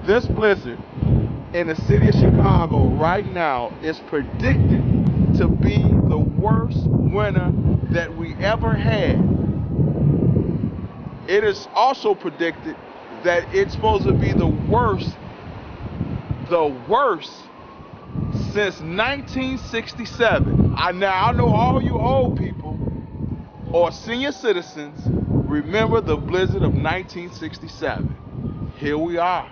This blizzard in the city of Chicago right now is predicted to be the worst winter that we ever had. It is also predicted that it's supposed to be the worst since 1967. Now I know all you old people or senior citizens remember the blizzard of 1967. Here we are.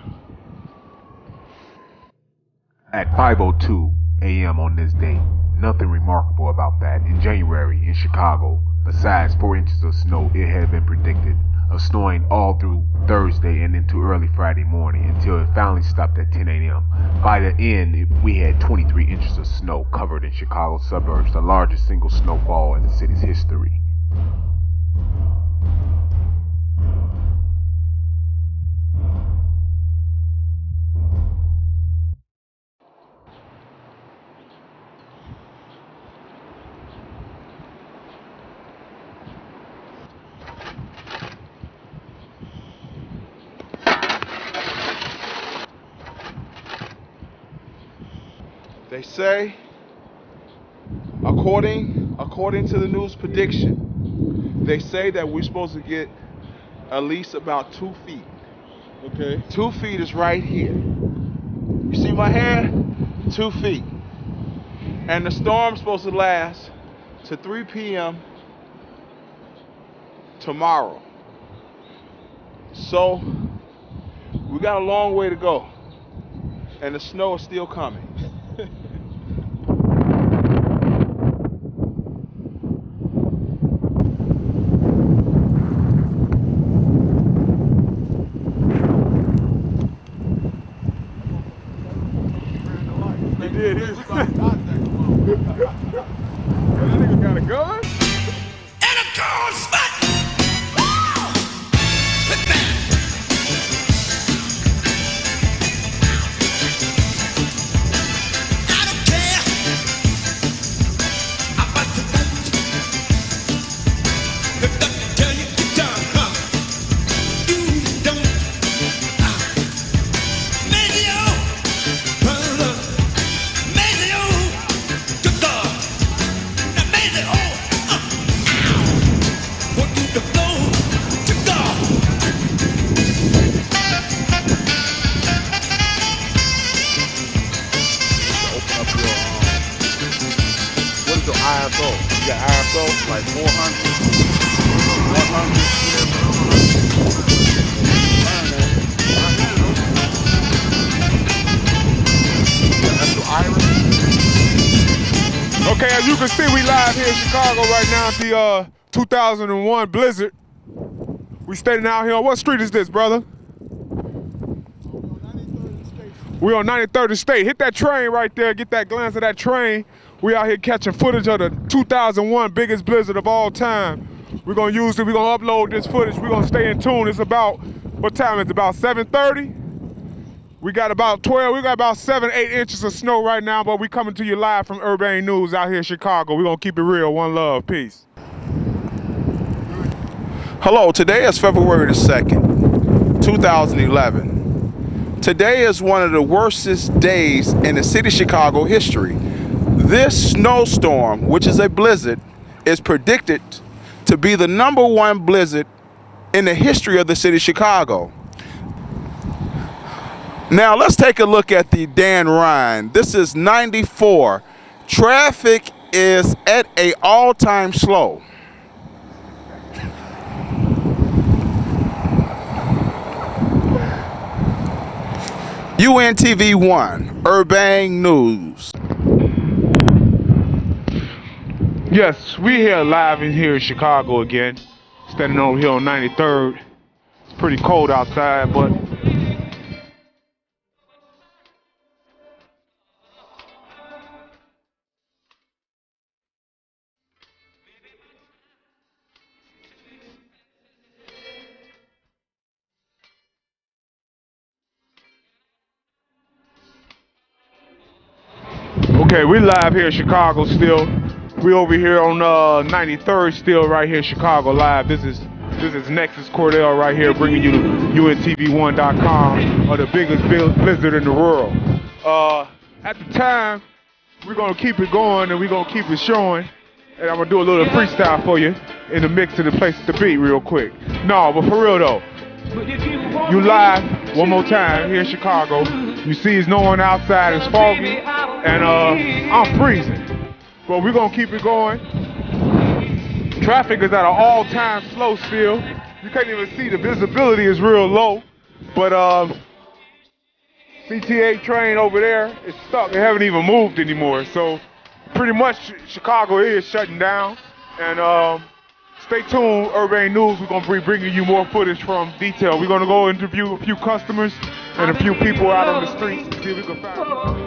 At 5:02 a.m. on this date, nothing remarkable about that. In January in Chicago, besides 4 inches of snow, it had been predicted of snowing all through Thursday and into early Friday morning until it finally stopped at 10 a.m. By the end, we had 23 inches of snow covered in Chicago suburbs, the largest single snowfall in the city's history. They say, according to the news prediction, they say that we're supposed to get at least about 2 feet. Okay. 2 feet is right here. You see my hair? 2 feet. And the storm's supposed to last to 3 p.m. tomorrow. So we got a long way to go. And the snow is still coming. He did his that nigga got a gun? And a cold spot! I don't care about the boat. If I tell you to turn, you don't. Maybe ISO. You got ISO like 400, 100. Okay, as you can see, we live here in Chicago right now at the 2001 blizzard. We standing out here on what street is this, brother? We on 93rd State. Hit that train right there. Get that glance of that train. We out here catching footage of the 2001 biggest blizzard of all time. We're gonna use it. We're gonna upload this footage. We're gonna stay in tune. It's about, what time is it? About 7:30. We got about 12. We got about 7, 8 inches of snow right now, but we coming to you live from Urbane News out here in Chicago. We're gonna keep it real. One love. Peace. Hello, today is February the 2nd, 2011. Today is one of the worstest days in the city of Chicago history. This snowstorm, which is a blizzard, is predicted to be the #1 blizzard in the history of the city of Chicago. Now let's take a look at the Dan Ryan. This is 94. Traffic is at an all-time slow. UNTV1, Urbane News. Yes, we here live in here in Chicago again. Standing over here on 93rd. It's pretty cold outside, but okay, we live here in Chicago still. We over here on 93rd still right here in Chicago live. This is This is neXus Cordel right here, bringing you to UNTV1.com, or the biggest blizzard in the world. At the time, we're gonna keep it going and we're gonna keep it showing. And I'm gonna do a little freestyle for you in the mix of the place to be real quick. No, but for real though, you live one more time here in Chicago. You see it's no one outside, it's foggy, and I'm freezing. But we're gonna keep it going. Traffic is at an all-time slow still. You can't even see, the visibility is real low. But CTA train over there is stuck. They haven't even moved anymore. So pretty much Chicago is shutting down. And stay tuned, Urbane News. We're gonna be bringing you more footage from detail. We're gonna go interview a few customers and a few people out on the streets to see if we can find